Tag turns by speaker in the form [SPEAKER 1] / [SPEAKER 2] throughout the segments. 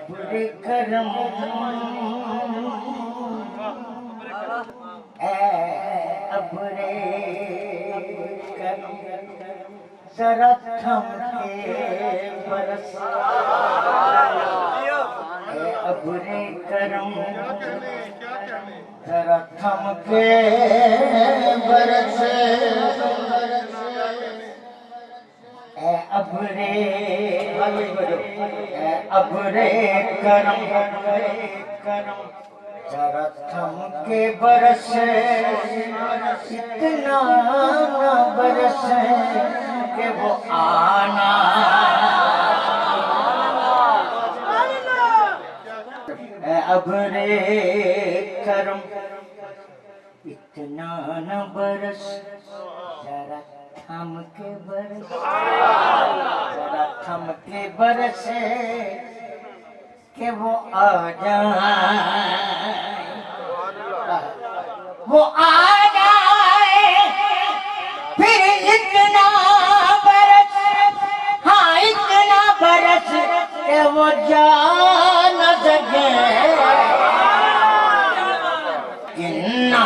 [SPEAKER 1] अपने करम अपने करम जरा थम के बरस अपने करम जरा थम के बरस अपने करम जरा थम के बरस इतना न बरस कि वो आना अबरे करम इतना न बरस जरा थम के बरस जरा थम के बरस कि वो आ जाए वो आ जाए फिर इतना बरस हाँ इतना बरस कि वो जा न सके किन्ना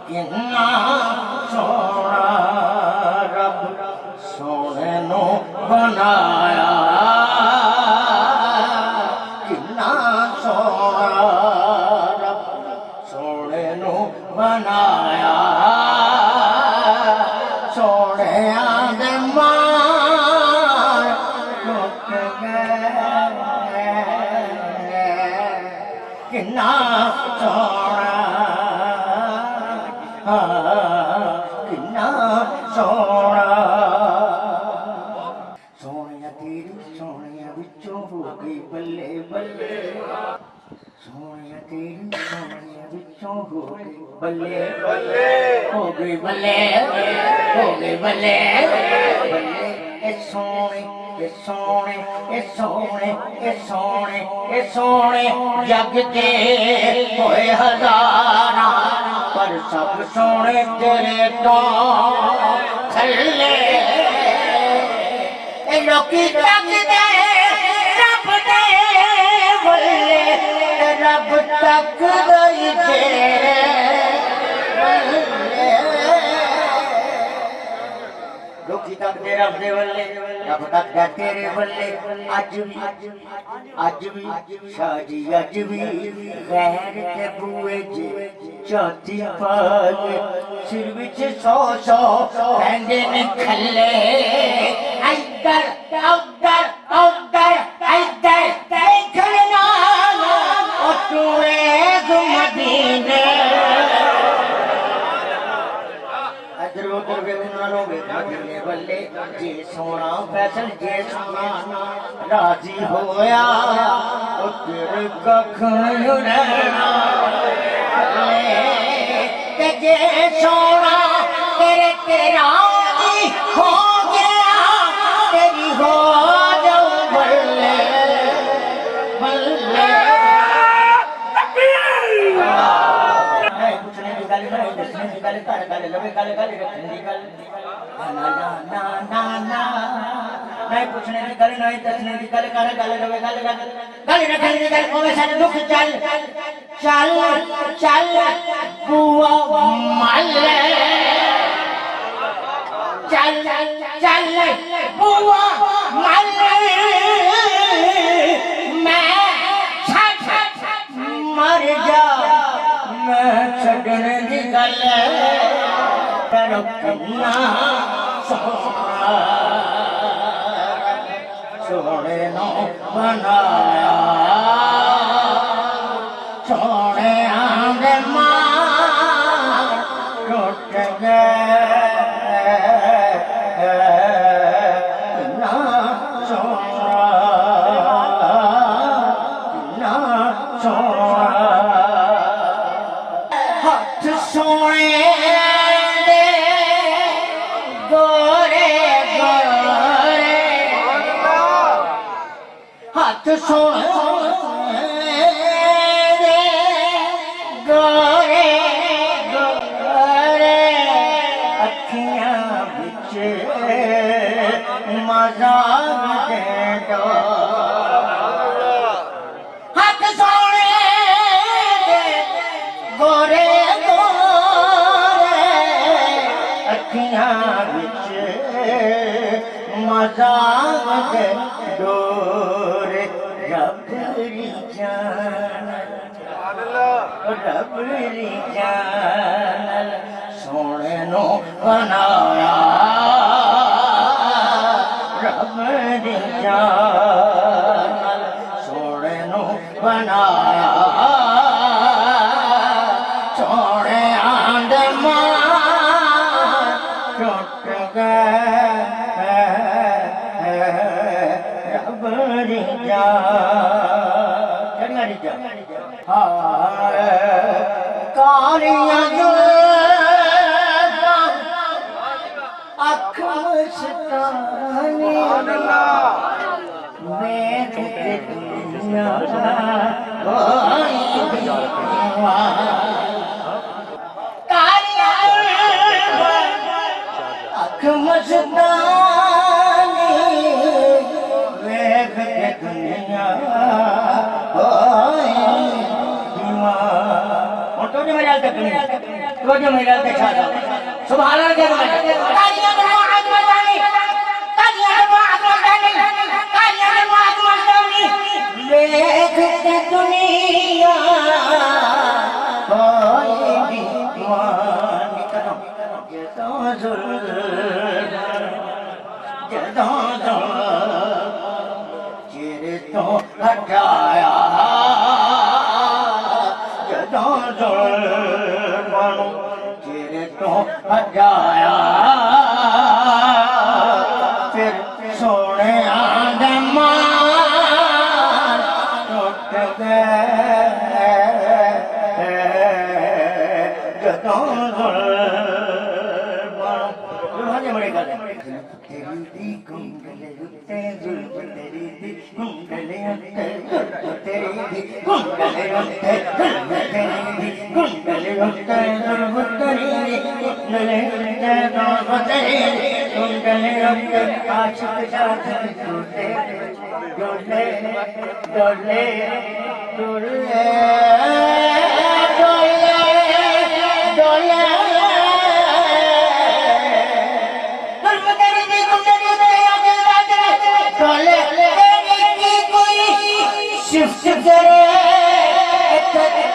[SPEAKER 1] किन्ना सोना रब सोने नो बनाया किन्ना सोना रब सोने नो बनाया सोने आदे मार लुट गए किन्ना सोना किन्ना सोना सोनिया तेरी सोनिया बिचों हो गई बल्ले बल्ले सोनिया तेरी सोनिया बिचों हो गई बल्ले बल्ले हो गई बल्ले हो गई बल्ले बल्ले ए सोने ए सोने ए सोने ए सोने ए सोने जग के होए हजारा पर सब सोने तेरे तो थल्ले ए लोकी तक दे रब दे बल्ले रब तक दई तेरे बल्ले लोकी तक दे रब दे बल्ले रब तक दे तेरे बल्ले अज भी शादी अज भी गैर के बुए जी चौथी पाग सिर विच सौ पैंदे ने खल्ले इधर उधर उधर इधर देखना ओ तू मदीने इधर उधर वेखना लो वेखना दिले बल्ले जे सोना फैसल जे सोना राजी होया ओ तेरे कख रहना जे सोना तेरे तेरा हो गया तेरी हो जाऊं बल्ले बल्ले पूछने की गल नहीं दसने की गल कर गल लवे गल रखने की गल ना ना ना ना ना नहीं पूछने की गल नहीं दसने की गल कर गल लवे गल रखने की गल कोवे सारे दुख चल चल चल बुआ मल चल चल बुआ मल मैं मर जा मैं छड़ने की गल करो किन्ना सोने नो बनाया सोने आंदे मार टूट गए ना सोना ना सोना हाथ सोने दे गोरे गोरे हाथ सोने गोरे गोरे अखियां बिच मजाक दे दो हाथ सोने दे गोरे गोरे अखियां विच मजाक दे डोरे रबरी जान रबरी जान सोने नो बनाया रबरी जान सोने नो बनाया सोने आंदे मां टूट गए रबरी जान कालियां जुल्फां अख मस्तानी वेख के दुनिया कालियां अख मस्तानी वेख के दुनिया रोज मेरा देखा था सुभान अल्लाह के तालियां बरमात मस्तानी तालियां बरमात मस्तानी तालियां बरमात मस्तानी देख के दुनिया होए दीवानी करो जदा चिर तो हटाया जदा चिर तो हटाया फिर सोने आंदे मान टूट गए जदों बड़े गल तेरी दी कुंडले उत्ते जुल्फ तेरी दी कुंडले उत्ते तेरी दी कुंडले उत्ते तेरी दी कुंडले उत्ते जुल्फ तेरी दी कुंडले उत्ते जुल्फ तेरी दी कुंडले उत्ते आशिक साथ टूटे डोले डोले डोले डोले शिफ्ट करे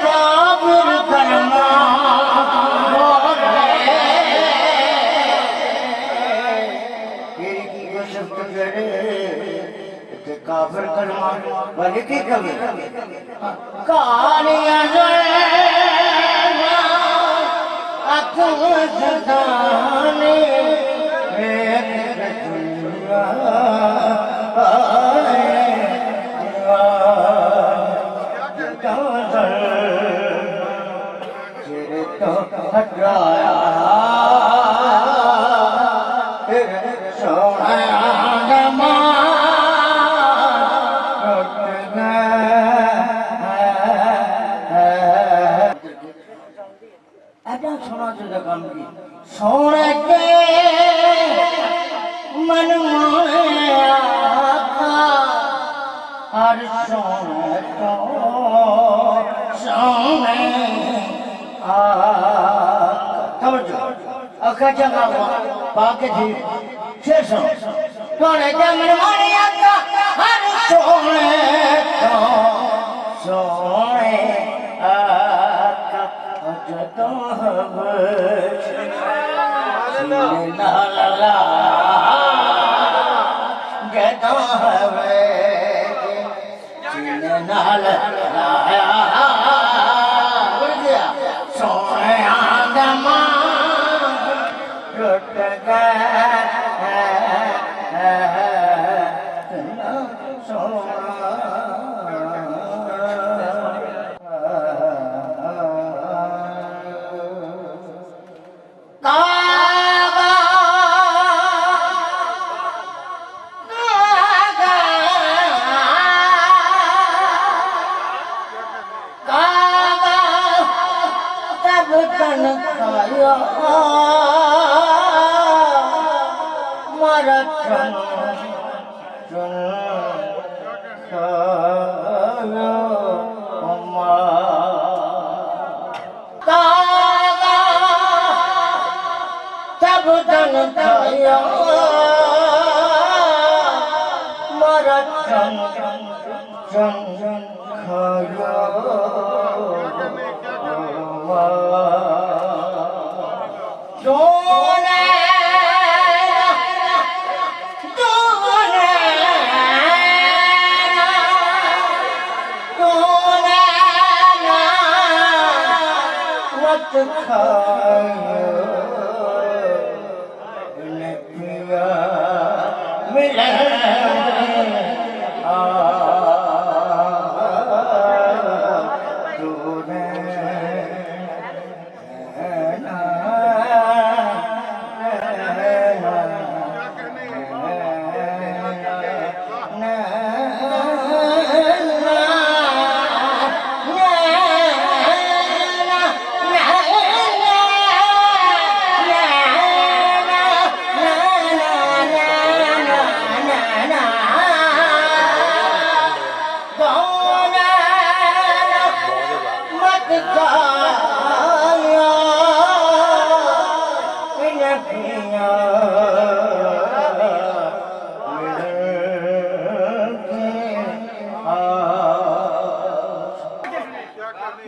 [SPEAKER 1] काबुल करना शिफ्ट करे काफिर करना वाले की कभी कालियां सदाने हटाया सोना सोना जो काम की सोने के मन हर सोने तो सोने अखा जगह पाके थी शेषों तोने जमन माने आका हर सोने तो सोने आका जतो हवस ला ला ला जतो हवस नाल लाया सोने आदमा टूट गए चन चन खाया तागा तब तन खाया मारा चन चन खाया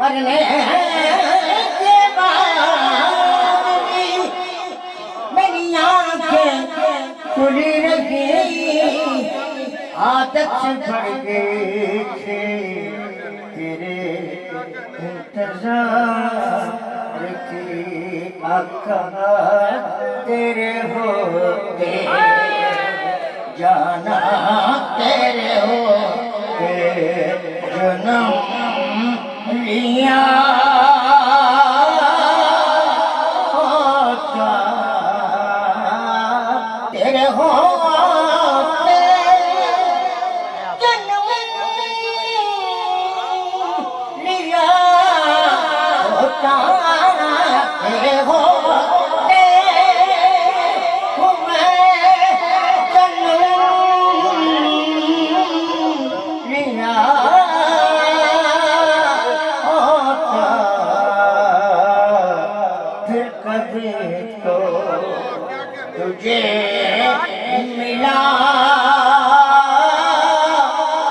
[SPEAKER 1] मरने के बाद भी मेरी आंखें खुली रही आदत से बढ़ गई थी तेरे इंतजार की आका तेरे होते जाना तेरे होते जन्म लिया होता तेरे होते जन्म लिया होता तेरे होते जन्म लिया कभी तो तुझे मिला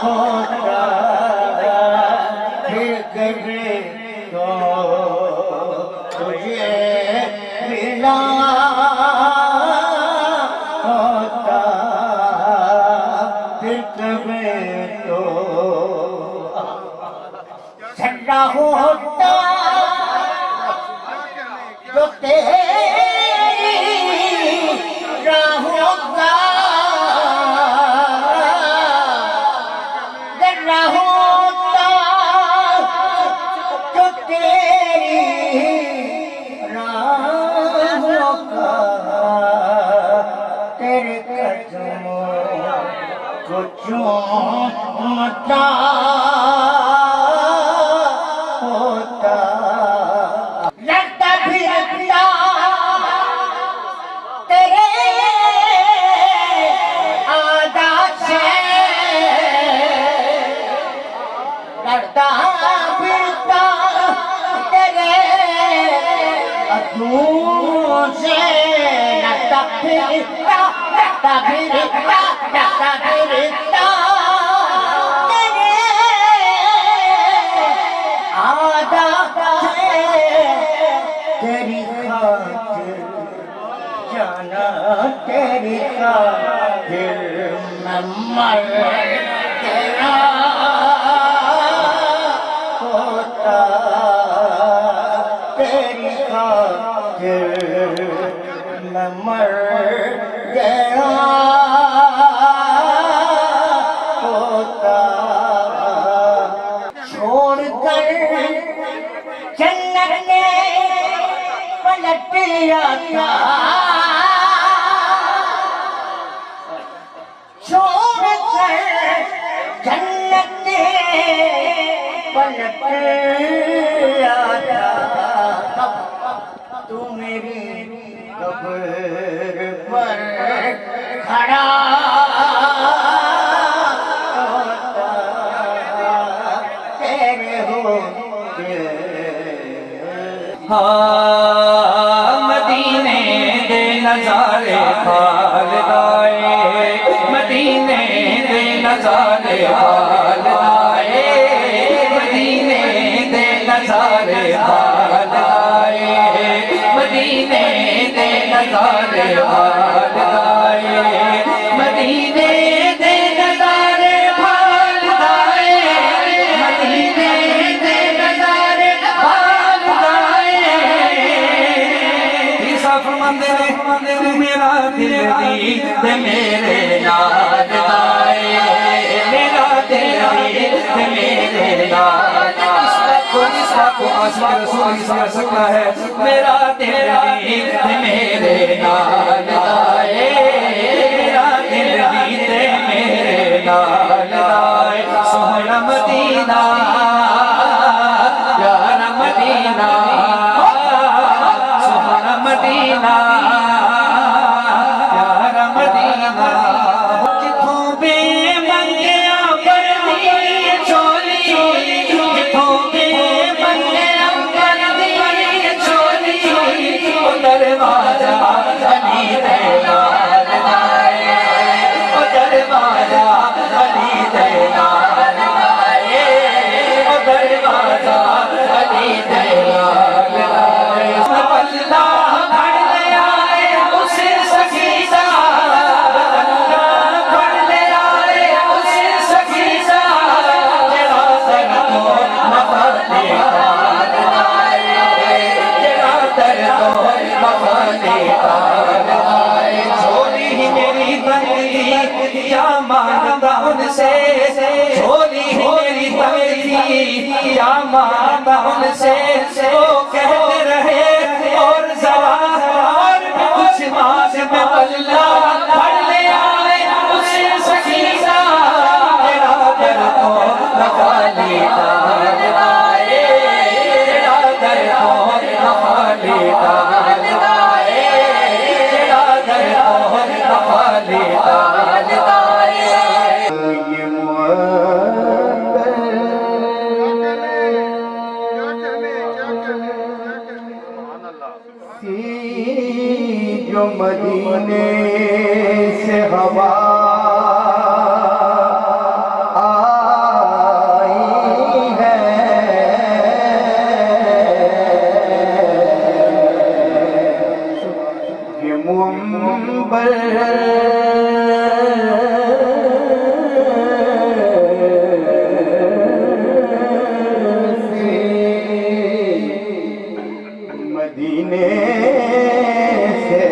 [SPEAKER 1] होता फिर कभी तो तुझे मिला होता फिर कभी तो ठंडा होता जो तेरी राहों का जरा होता जो तेरी राहों का तेरे कदमों को चूमता होता लड़ता फिरता तेरे अधूरों से लड़ता फिरता तेरे आदत से तेरी खातिर जाना तेरी खातिर मैं मर तेरा तेरी खातिर मैं मर गया होता छोड़कर जन्नत में पलट आता छोड़कर जन्नत पलट आता तू मेरी कब्र पर खड़ा तेरे होके।
[SPEAKER 2] हाँ मदीने दे नजारे खालदाए, मदीने दे नजारे खालदाए, मदीने दे नजारे खालदाए, मदीने दे नजारे खालदाए, मदीने दे नजारे खालदाए, मदीने दे नजारे खालदाए। मंदिर मेरा दिल दी ते मेरे नाल आए, मेरा दिल दी ते मेरे नाल आए। इस बात को आशिक रसूल ही समझ सकता है। मेरा दिल दी ते मेरे नाल आए, मेरा दिल दी ते मेरे नाल आए। सोहना मदीना प्यारा मदीना, सोहना मदीना प्यारा मदीना। जिथों बे मंगिया परदी चोली, जिथों बे मंगिया परदी चोली, ओ दरवाजा अली दे नाल आए, ओ दरवाजा अली दे नाल आए, ओ दरवाजा अली दे नाल आए। पल्ला फड़ ले आए उस सखी दा, पल्ला फड़ ले आए उस सखी दा, जेड़ा दर तो मफाते काल आए, जेड़ा दर तो मफाते काल आए। झोली ही मेरी तंगी या मांगता उनसे, झोली ही मेरी तंगी या मांगता उनसे। वो कहते रहे और जरा और भी कुछ मांग में, पल्ला फड़ ले आए उस सखी दा, तेरा दर तो मफाली ताल आए, तेरा दर तो मफाली ताल आए, तेरा दर तो मफाली ताल आए।
[SPEAKER 1] ये मुअत्तल सी जो मदीने से हवा आई है, ये मुअम्बर मदीने से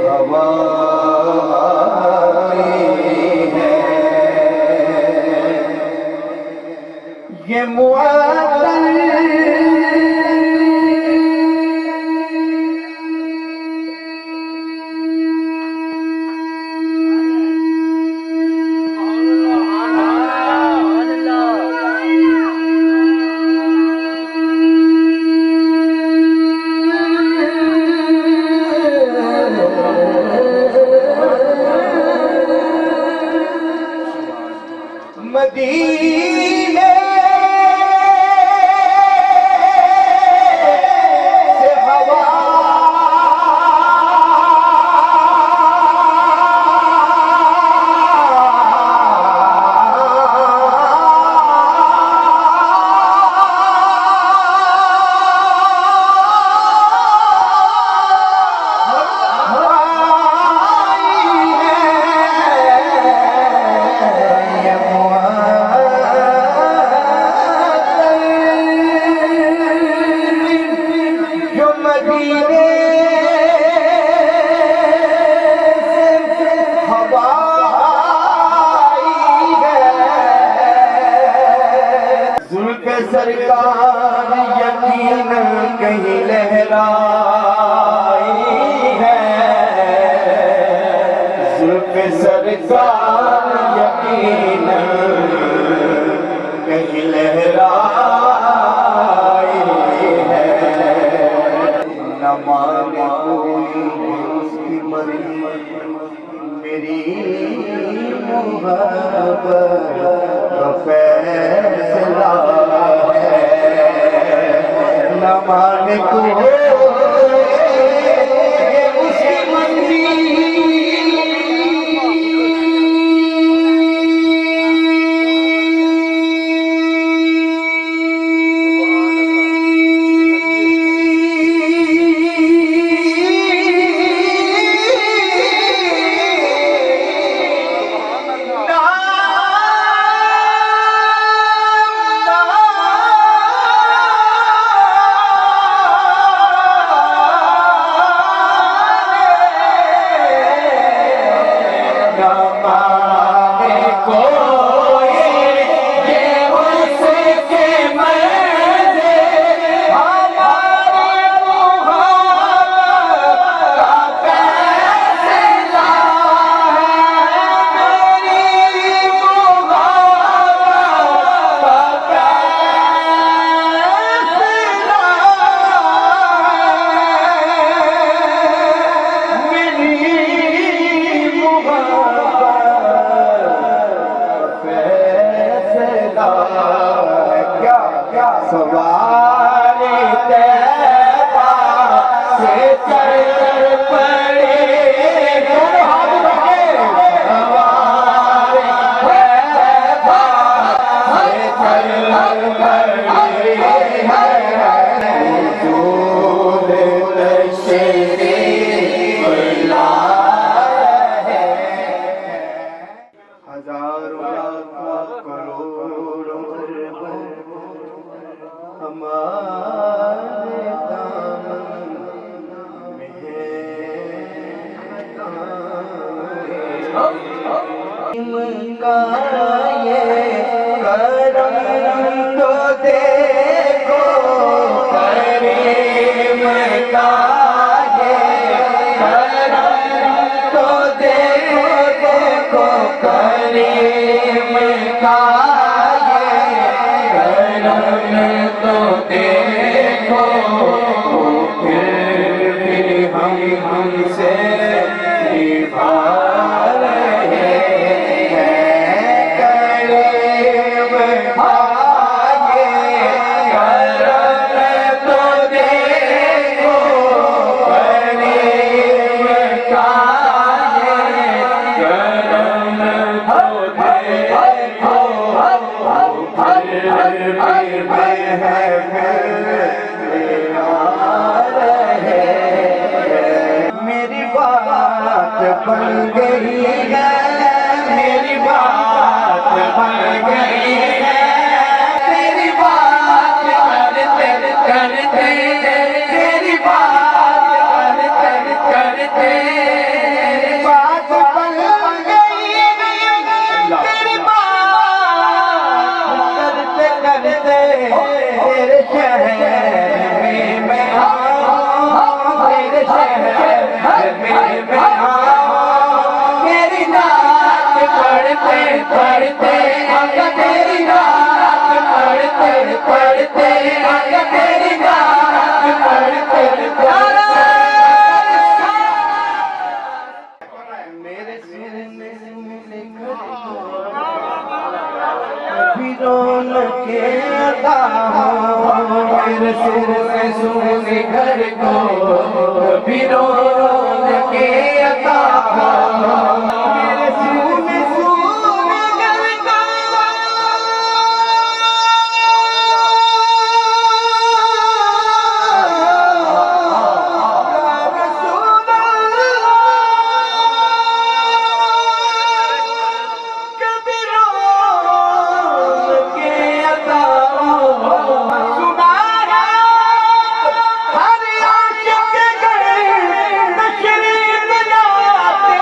[SPEAKER 1] हवा आई है, ये मुअत्तल मदीने से हवा सरकार यकीन कहीं लहराई है, जुल्फ सरकार यकीन कहीं लहराई है। न माने कोई उसकी मेरी मोहब्बत का फैसला है, न माने को उसकी मर्जी। मेरी बात बन गई है, मेरी बात बन गई है, तेरी बात करते करते, तेरी बात करते करते बात बन गई, तेरी बात करते करते तेरे शहर में मैं आऊं, तेरे शहर में मैं आऊं, तेरी नात पढ़ते पढ़ते आका, तेरी नात पढ़ते पढ़ते आका, तेरी नात पढ़ते पढ़ते मेरे सिर में लिखा कभी रौनके अता हो, मेरे सिर में सोने घर को कभी रौनके अता हो, मेरे सिर में सोने घर को रसूल कभी रौनके अता हो। सुना है हर आशिक के घर तशरीफ लाते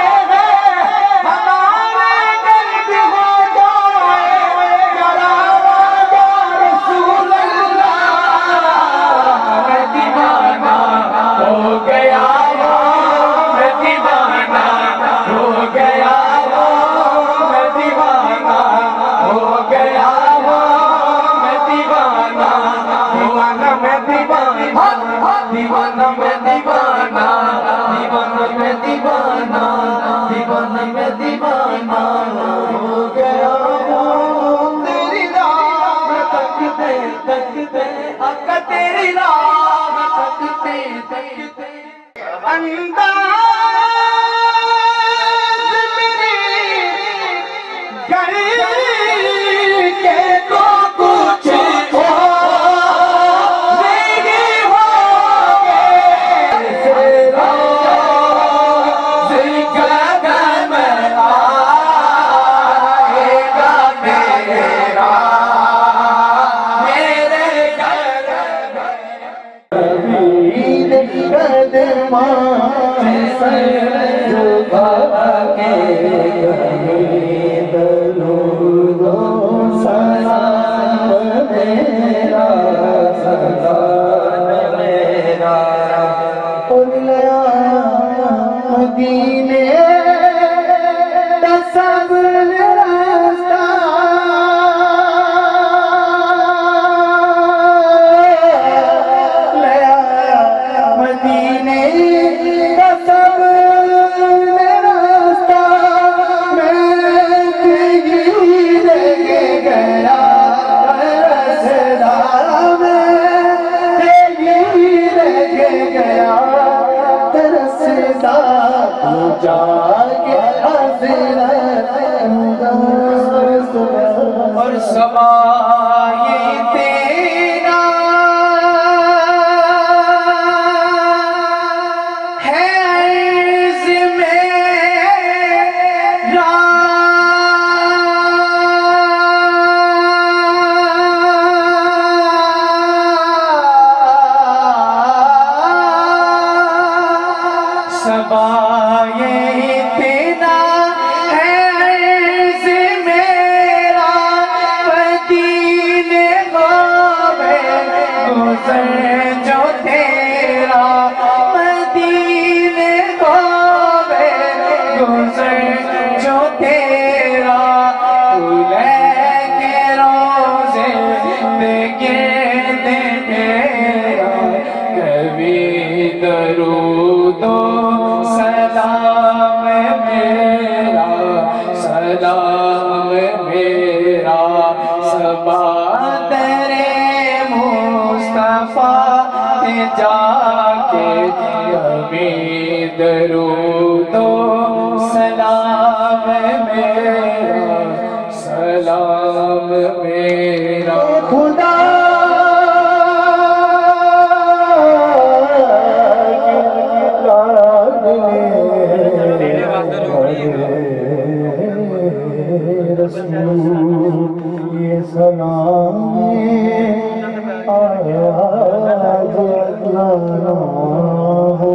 [SPEAKER 1] जाके हज़रत
[SPEAKER 2] और समाये तेरा है अर्ज़ मेरा समाये तेरा है अर्ज़ मेरा मदीने में गुज़र जो तेरा मदीने में गुज़र जो तेरा तू लेके रोज़े दे गिरद तेरा कभी दरूदो सलाम मेरा सबा तेरे मुस्तफा ते जाके कभी दरूदो सलाम मेरा
[SPEAKER 1] खुदा ये सलाम आया हो